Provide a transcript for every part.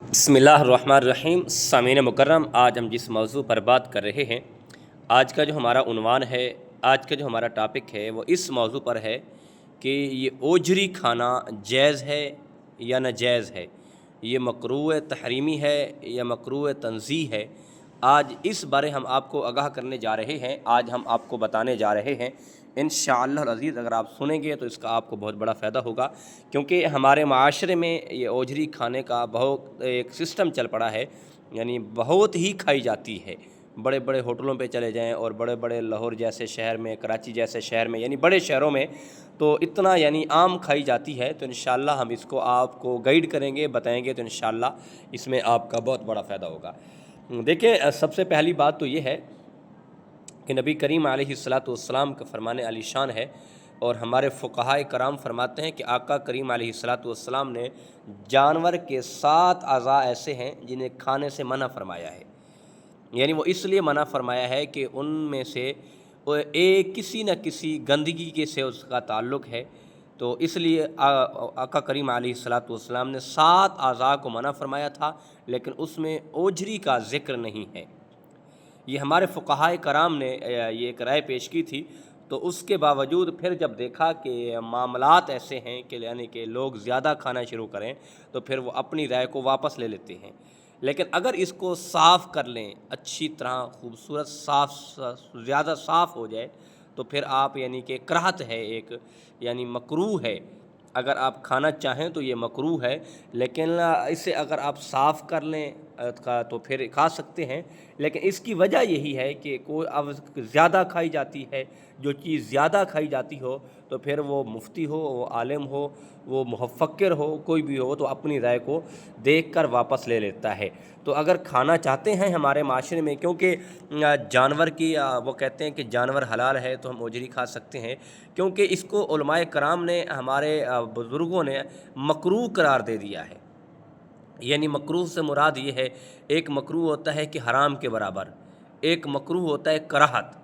बिस्मिल्लाहिर्रहमानिर्रहीम। सामीन मुकर्रम, आज हम जिस मौजू पर बात कर रहे हैं, आज का जो हमारा उन्वान है, आज का जो हमारा टॉपिक है वो इस मौजू पर है कि ये ओजरी खाना जायज़ है या नाजायज़ है, ये मकरूह तहरीमी है या मकरूह तंज़ीह है। आज इस बारे हम आपको आगाह करने जा रहे हैं, आज हम आपको बताने जा रहे हैं। इंशाअल्लाह अज़ीज़ अगर आप सुनेंगे तो इसका आपको बहुत बड़ा फ़ायदा होगा, क्योंकि हमारे माशरे में ये ओजरी खाने का बहुत एक सिस्टम चल पड़ा है, यानी बहुत ही खाई जाती है। बड़े बड़े होटलों पे चले जाएं और बड़े बड़े लाहौर जैसे शहर में, कराची जैसे शहर में, यानी बड़े शहरों में तो इतना यानी आम खाई जाती है। तो इंशाअल्लाह हम इसको आपको गाइड करेंगे, बताएंगे, तो इंशाअल्लाह इसमें आपका बहुत बड़ा फ़ायदा होगा। देखिए, सबसे पहली बात तो ये है कि नबी करीम अलैहिस्सलातु वस्सलाम का फरमान आलीशान है, और हमारे फ़ुक़हाए कराम फरमाते हैं कि आका करीम अलैहिस्सलातु वस्सलाम ने जानवर के 7 अज़ा ऐसे हैं जिन्हें खाने से मना फरमाया है। यानी वो इसलिए मना फरमाया है कि उनमें से एक किसी न किसी गंदगी के से उसका ताल्लुक़ है, तो इसलिए आका करीम अलैहिस्सलातु वस्सलाम ने 7 अज़ा को मना फरमाया था, लेकिन उसमें ओजरी का ज़िक्र नहीं है। ये हमारे फ़ुक़हाए कराम ने ये एक राय पेश की थी, तो उसके बावजूद फिर जब देखा कि मामलात ऐसे हैं कि यानी कि लोग ज़्यादा खाना शुरू करें, तो फिर वो अपनी राय को वापस ले लेते हैं। लेकिन अगर इसको साफ़ कर लें अच्छी तरह, खूबसूरत साफ़ ज़्यादा साफ़ हो जाए, तो फिर आप यानी कि कराहत है एक, यानी मकरूह है। अगर आप खाना चाहें तो ये मकरूह है, लेकिन इसे अगर आप साफ़ कर लें का तो फिर खा सकते हैं। लेकिन इसकी वजह यही है कि कोई अब ज़्यादा खाई जाती है, जो चीज़ ज़्यादा खाई जाती हो तो फिर वो मुफ्ती हो, वो आलिम हो, वो मुफक्किर हो, कोई भी हो, तो अपनी राय को देख कर वापस ले लेता है। तो अगर खाना चाहते हैं हमारे माशरे में, क्योंकि जानवर की वो कहते हैं कि जानवर हलाल है तो हम ओजरी खा सकते हैं, क्योंकि इसको उलमाए कराम ने, हमारे बुज़ुर्गों ने मकरूह करार दे दिया है। यानी मकरूह से मुराद ये है, एक मकरूह होता है कि हराम के बराबर, एक मकरूह होता है कराहत।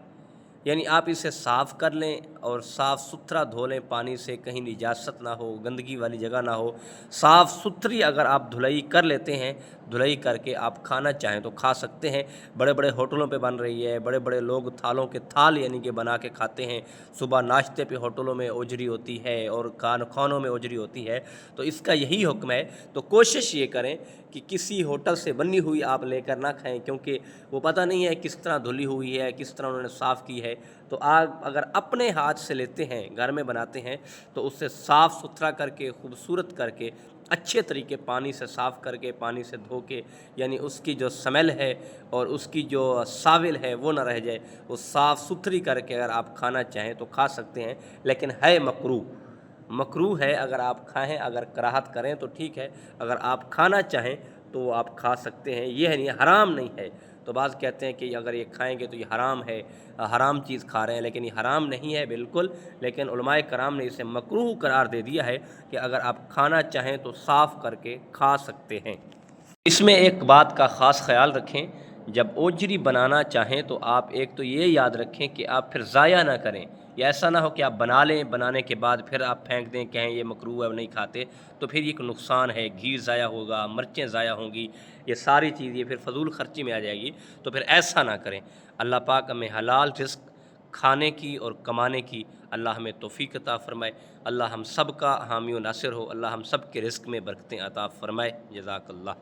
यानी आप इसे साफ़ कर लें और साफ़ सुथरा धो लें पानी से, कहीं निजासत ना हो, गंदगी वाली जगह ना हो, साफ़ सुथरी अगर आप धुलाई कर लेते हैं, धुलाई करके आप खाना चाहें तो खा सकते हैं। बड़े बड़े होटलों पे बन रही है, बड़े बड़े लोग थालों के थाल यानी कि बना के खाते हैं। सुबह नाश्ते पे होटलों में ओजरी होती है और खानों में ओजरी होती है, तो इसका यही हुक्म है। तो कोशिश ये करें कि किसी होटल से बनी हुई आप लेकर ना खाएं, क्योंकि वो पता नहीं है किस तरह धुली हुई है, किस तरह उन्होंने साफ़ की है। तो आप अगर अपने हाथ से लेते हैं, घर में बनाते हैं, तो उससे साफ़ सुथरा करके, खूबसूरत करके, अच्छे तरीके पानी से साफ़ करके, पानी से धो के, यानी उसकी जो स्मेल है और उसकी जो साविल है वो ना रह जाए, वो साफ़ सुथरी करके अगर आप खाना चाहें तो खा सकते हैं। लेकिन है मकरूह है, अगर आप खाएं, अगर कराहत करें तो ठीक है, अगर आप खाना चाहें तो आप खा सकते हैं। ये है नहीं, हराम नहीं है। तो बाज़ कहते हैं कि अगर ये खाएंगे तो ये हराम है, हराम चीज़ खा रहे हैं, लेकिन ये हराम नहीं है बिल्कुल। लेकिन उलमाए कराम ने इसे मकरूह करार दे दिया है कि अगर आप खाना चाहें तो साफ़ करके खा सकते हैं। इसमें एक बात का ख़ास ख़याल रखें, जब ओजरी बनाना चाहें तो आप एक तो ये याद रखें कि आप फिर ज़ाया ना करें, या ऐसा ना हो कि आप बना लें, बनाने के बाद फिर आप फेंक दें, कहें ये मकरूह है, नहीं खाते, तो फिर ये एक नुकसान है, घी ज़ाया होगा, मिर्चें ज़ाया होंगी, ये सारी चीज़ ये फिर फजूल खर्ची में आ जाएगी। तो फिर ऐसा ना करें। अल्लाह पाक हमें हलाल रिज़्क़ खाने की और कमाने की अल्लाह हमें तौफ़ीक़ अता फ़रमाए। अल्लाह हम सब का हामी व नासिर हो। अल्लाह हम सब के रिज़्क़ में बरकतें अता फ़रमाए। जज़ाकल्लाह।